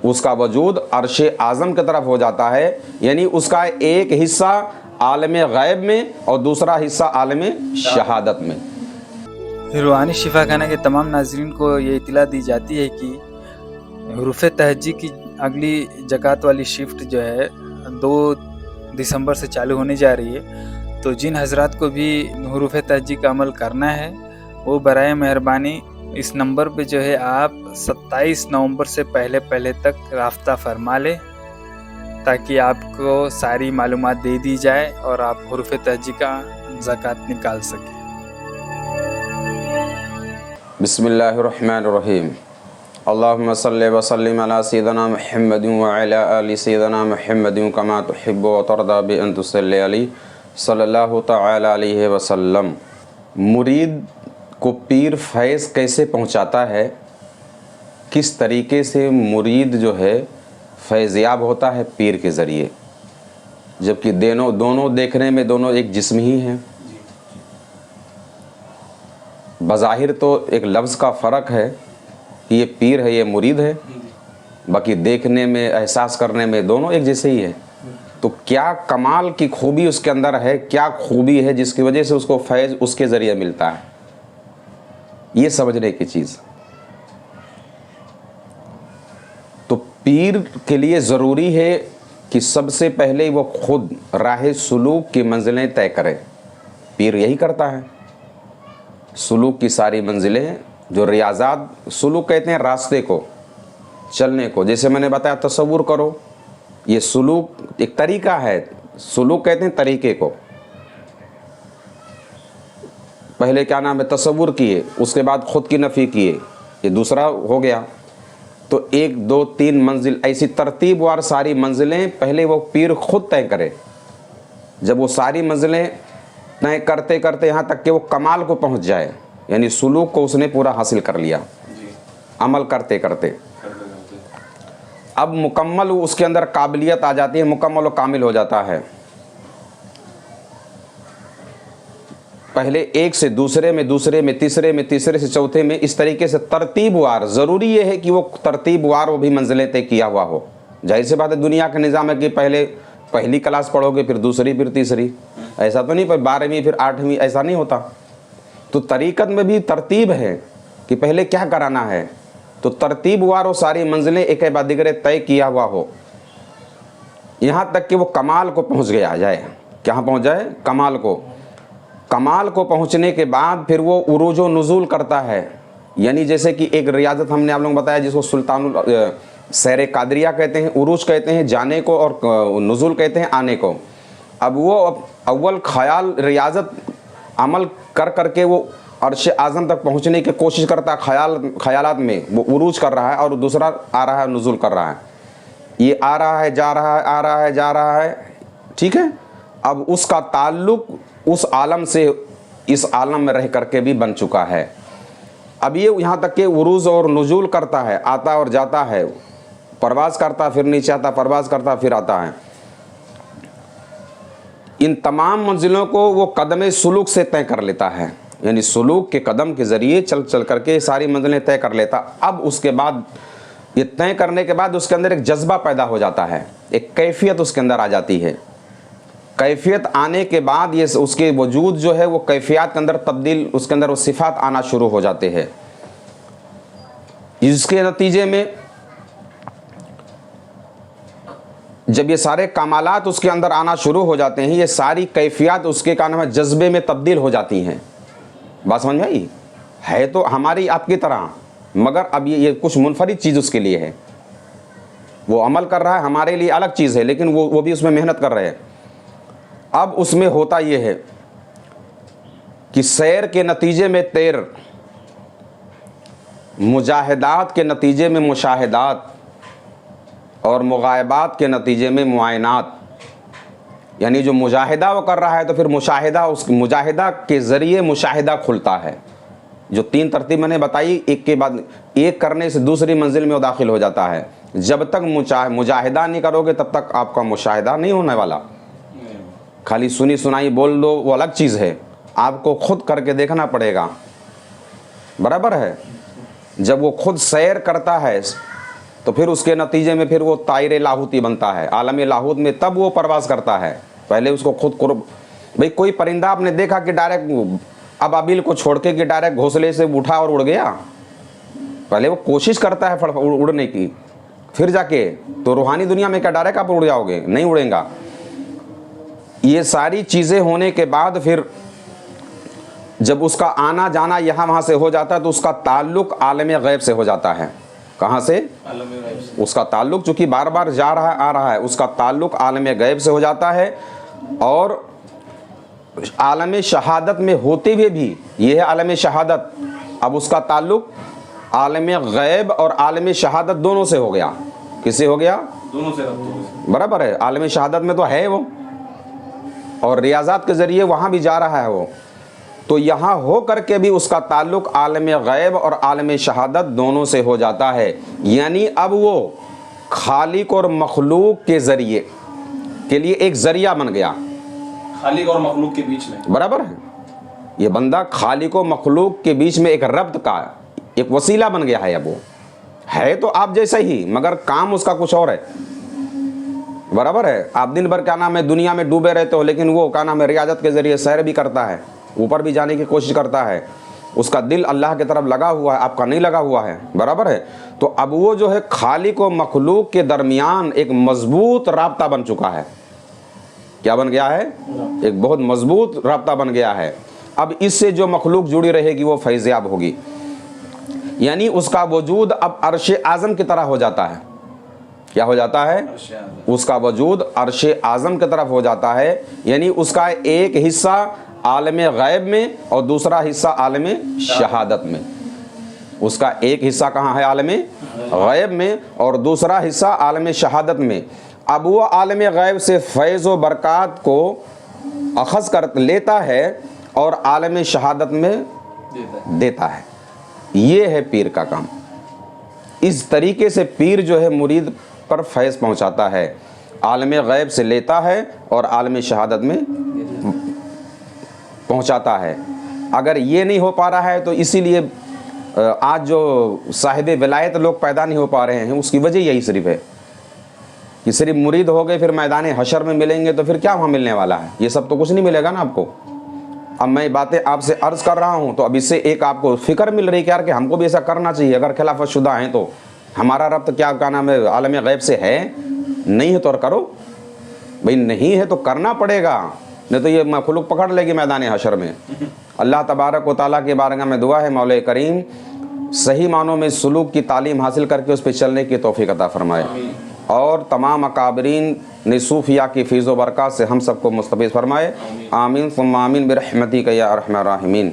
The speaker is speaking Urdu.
اس کا وجود عرش اعظم کی طرف ہو جاتا ہے، یعنی اس کا ایک حصہ عالم غیب میں اور دوسرا حصہ عالم شہادت میں۔ روحانی شفا خانہ کے تمام ناظرین کو یہ اطلاع دی جاتی ہے کہ حروف تہجی کی اگلی زکوٰۃ والی شفٹ جو ہے 2 دسمبر سے چالو ہونے جا رہی ہے، تو جن حضرات کو بھی حروف تہجی کا عمل کرنا ہے وہ برائے مہربانی اس نمبر پہ جو ہے آپ 27 نومبر سے پہلے تک رابطہ فرما لیں، تاکہ آپ کو ساری معلومات دے دی جائے اور آپ حروف تہجی کا زکوٰۃ نکال سکیں۔ بسم اللہ الرحمن الرحیم۔ اللہم صلی وسلم علی سیدنا محمد وعلی آل سیدنا محمد کما تحب وترضی بان تصلی علیہ صلی اللہ تعالی علیہ وسلم۔ مرید کو پیر فیض کیسے پہنچاتا ہے، کس طریقے سے مرید جو ہے فیضیاب ہوتا ہے؟ پیر کے ذریعے، جبکہ دونوں دیکھنے میں دونوں ایک جسم ہی ہیں۔ بظاہر تو ایک لفظ کا فرق ہے کہ یہ پیر ہے یہ مرید ہے، باقی دیکھنے میں احساس کرنے میں دونوں ایک جیسے ہی ہے۔ تو کیا کمال کی خوبی اس کے اندر ہے، کیا خوبی ہے جس کی وجہ سے اس کو فیض اس کے ذریعے ملتا ہے، یہ سمجھنے کی چیز۔ تو پیر کے لیے ضروری ہے کہ سب سے پہلے وہ خود راہ سلوک کی منزلیں طے کرے۔ پیر یہی کرتا ہے، سلوک کی ساری منزلیں جو ریاضات، سلوک کہتے ہیں راستے کو، چلنے کو، جیسے میں نے بتایا تصور کرو، یہ سلوک ایک طریقہ ہے، سلوک کہتے ہیں طریقے کو۔ پہلے کیا نام ہے، تصور کیے، اس کے بعد خود کی نفی کیے، یہ دوسرا ہو گیا۔ تو 1 2 3 منزل ایسی ترتیب وار ساری منزلیں پہلے وہ پیر خود طے کرے۔ جب وہ ساری منزلیں طے کرتے کرتے یہاں تک کہ وہ کمال کو پہنچ جائے، یعنی سلوک کو اس نے پورا حاصل کر لیا عمل کرتے کرتے، اب مکمل اس کے اندر قابلیت آ جاتی ہے، مکمل و کامل ہو جاتا ہے۔ پہلے ایک سے دوسرے میں، دوسرے میں تیسرے میں، تیسرے سے چوتھے میں، اس طریقے سے ترتیب وار، ضروری یہ ہے کہ وہ ترتیب وار وہ بھی منزلیں طے کیا ہوا ہو۔ ظاہر سی بات ہے دنیا کا نظام ہے کہ پہلی کلاس پڑھو گے، پھر دوسری، پھر تیسری، ایسا تو نہیں، 12ویں پھر 8ویں، ایسا نہیں ہوتا۔ تو طریقت میں بھی ترتیب ہے کہ پہلے کیا کرانا ہے، تو ترتیب وار وہ ساری منزلیں ایک بعد دیگر طے کیا ہوا ہو، یہاں تک کہ وہ کمال کو پہنچ گیا جائے۔ کہاں پہنچ جائے؟ کمال کو۔ کمال کو پہنچنے کے بعد پھر وہ عروج و نزول کرتا ہے، یعنی جیسے کہ ایک ریاضت ہم نے آپ لوگوں کو بتایا جس کو سلطان سیر قادریہ کہتے ہیں، عروج کہتے ہیں جانے کو، اور نزول کہتے ہیں آنے کو۔ اب وہ اول خیال ریاضت عمل کر کر کے وہ عرش اعظم تک پہنچنے کی کوشش کرتا ہے، خیالات میں وہ عروج کر رہا ہے، اور دوسرا آ رہا ہے نزول کر رہا ہے، یہ آ رہا ہے جا رہا ہے، آ رہا ہے جا رہا ہے، ٹھیک ہے۔ اب اس کا تعلق اس عالم سے اس عالم میں رہ کر کے بھی بن چکا ہے۔ اب یہ یہاں تک کہ عروج اور نزول کرتا ہے، آتا اور جاتا ہے، پرواز کرتا پھر نیچے آتا، پرواز کرتا پھر آتا ہے۔ ان تمام منزلوں کو وہ قدم سلوک سے طے کر لیتا ہے، یعنی سلوک کے قدم کے ذریعے چل چل کر کے ساری منزلیں طے کر لیتا۔ اب اس کے بعد یہ طے کرنے کے بعد اس کے اندر ایک جذبہ پیدا ہو جاتا ہے، ایک کیفیت اس کے اندر آ جاتی ہے۔ کیفیت آنے کے بعد یہ اس کے وجود جو ہے وہ کیفیات کے اندر تبدیل، اس کے اندر وہ صفات آنا شروع ہو جاتے ہیں، جس کے نتیجے میں جب یہ سارے کمالات اس کے اندر آنا شروع ہو جاتے ہیں، یہ ساری کیفیات اس کے کیا نام ہے جذبے میں تبدیل ہو جاتی ہیں۔ بات سمجھ میں آئی؟ ہے تو ہماری آپ کی طرح، مگر اب یہ کچھ منفرد چیز اس کے لیے ہے، وہ عمل کر رہا ہے، ہمارے لیے الگ چیز ہے، لیکن وہ بھی اس میں محنت کر رہے ہیں۔ اب اس میں ہوتا یہ ہے کہ سیر کے نتیجے میں تیر، مجاہدات کے نتیجے میں مشاہدات، اور مغائبات کے نتیجے میں معائنات، یعنی جو مجاہدہ وہ کر رہا ہے تو پھر مشاہدہ، اس مجاہدہ کے ذریعے مشاہدہ کھلتا ہے۔ جو 3 ترتیب میں نے بتائی، ایک کے بعد ایک کرنے سے دوسری منزل میں وہ داخل ہو جاتا ہے۔ جب تک مجاہدہ نہیں کرو گے تب تک آپ کا مشاہدہ نہیں ہونے والا۔ خالی سنی سنائی بول دو وہ الگ چیز ہے، آپ کو خود کر کے دیکھنا پڑے گا، برابر ہے۔ جب وہ خود سیر کرتا ہے تو پھر اس کے نتیجے میں پھر وہ طائر لاہوتی بنتا ہے، عالم لاہوت میں تب وہ پرواز کرتا ہے۔ پہلے اس کو خود قرب، بھئی کوئی پرندہ آپ نے دیکھا کہ ڈائریکٹ ابابیل کو چھوڑ کے کہ ڈائریکٹ گھونسلے سے اٹھا اور اڑ گیا؟ پہلے وہ کوشش کرتا ہے اڑنے کی، پھر جا کے۔ تو روحانی دنیا میں کیا ڈائریکٹ آپ اڑ جاؤ گے؟ نہیں اڑیں گا۔ یہ ساری چیزیں ہونے کے بعد پھر جب اس کا آنا جانا یہاں وہاں سے ہو جاتا ہے تو اس کا تعلق عالم غیب سے ہو جاتا ہے۔ کہاں سے؟ اس کا تعلق، چونکہ بار بار جا رہا آ رہا ہے، اس کا تعلق عالم غیب سے ہو جاتا ہے۔ اور عالم شہادت میں ہوتے ہوئے بھی یہ ہے عالم شہادت، اب اس کا تعلق عالم غیب اور عالم شہادت دونوں سے ہو گیا۔ کس سے ہو گیا؟ دونوں سے ربط ہو گیا۔ برابر ہے، عالم شہادت میں تو ہے وہ، اور ریاضات کے ذریعے وہاں بھی جا رہا ہے وہ، تو یہاں ہو کر کے بھی اس کا تعلق عالم غیب اور عالم شہادت دونوں سے ہو جاتا ہے۔ یعنی اب وہ خالق اور مخلوق کے ذریعے کے لیے ایک ذریعہ بن گیا، خالق اور مخلوق کے بیچ میں۔ برابر ہے، یہ بندہ خالق و مخلوق کے بیچ میں ایک ربط کا ایک وسیلہ بن گیا ہے۔ اب وہ ہے تو آپ جیسا ہی، مگر کام اس کا کچھ اور ہے۔ برابر ہے، آپ دن بھر کیا نام ہے دنیا میں ڈوبے رہتے ہو، لیکن وہ کیا نام ہے ریاضت کے ذریعے سیر بھی کرتا ہے، اوپر بھی جانے کی کوشش کرتا ہے، اس کا دل اللہ کی طرف لگا ہوا ہے، آپ کا نہیں لگا ہوا ہے۔ برابر ہے، تو اب وہ جو ہے خالق و مخلوق کے درمیان ایک مضبوط رابطہ بن چکا ہے۔ کیا بن گیا ہے؟ ایک بہت مضبوط رابطہ بن گیا ہے۔ اب اس سے جو مخلوق جڑی رہے گی وہ فیض یاب ہوگی، یعنی اس کا وجود اب عرش اعظم کی طرح ہو جاتا ہے۔ کیا ہو جاتا ہے؟ اس کا وجود عرش اعظم کی طرف ہو جاتا ہے، یعنی اس کا ایک حصہ عالم غیب میں اور دوسرا حصہ عالم شہادت میں۔ اس کا ایک حصہ کہاں ہے؟ عالم غیب میں، اور دوسرا حصہ عالم شہادت میں۔ اب وہ عالم غیب سے فیض و برکات کو اخذ کر لیتا ہے اور عالم شہادت میں دیتا ہے۔ یہ ہے پیر کا کام۔ اس طریقے سے پیر جو ہے مرید پر فیض پہنچاتا ہے، عالم غیب سے لیتا ہے اور عالم شہادت میں پہنچاتا ہے۔ اگر یہ نہیں ہو پا رہا ہے تو اسی لیے آج جو صاحب ولایت لوگ پیدا نہیں ہو پا رہے ہیں، اس کی وجہ یہی صرف ہے کہ صرف مرید ہو گئے، پھر میدان حشر میں ملیں گے تو پھر کیا وہاں ملنے والا ہے؟ یہ سب تو کچھ نہیں ملے گا نا آپ کو۔ اب میں باتیں آپ سے عرض کر رہا ہوں تو اب اس سے ایک آپ کو فکر مل رہی کہ یار کہ ہم کو بھی ایسا کرنا چاہیے۔ اگر خلافت شدہ ہیں تو ہمارا ربط کیا نام ہے عالم غیب سے ہے، نہیں ہے تو اور کرو بھئی، نہیں ہے تو کرنا پڑے گا، نہیں تو یہ مخلوق پکڑ لے گی میدان حشر میں۔ اللہ تبارک و تعالیٰ کے بارگاہ میں دعا ہے مولا کریم صحیح معنوں میں سلوک کی تعلیم حاصل کر کے اس پہ چلنے کی توفیق عطا فرمائے، اور تمام اکابرین نے صوفیہ کی فیض و برکات سے ہم سب کو مستفیض فرمائے۔ آمین ثم آمین برحمتک یا ارحم الراحمین۔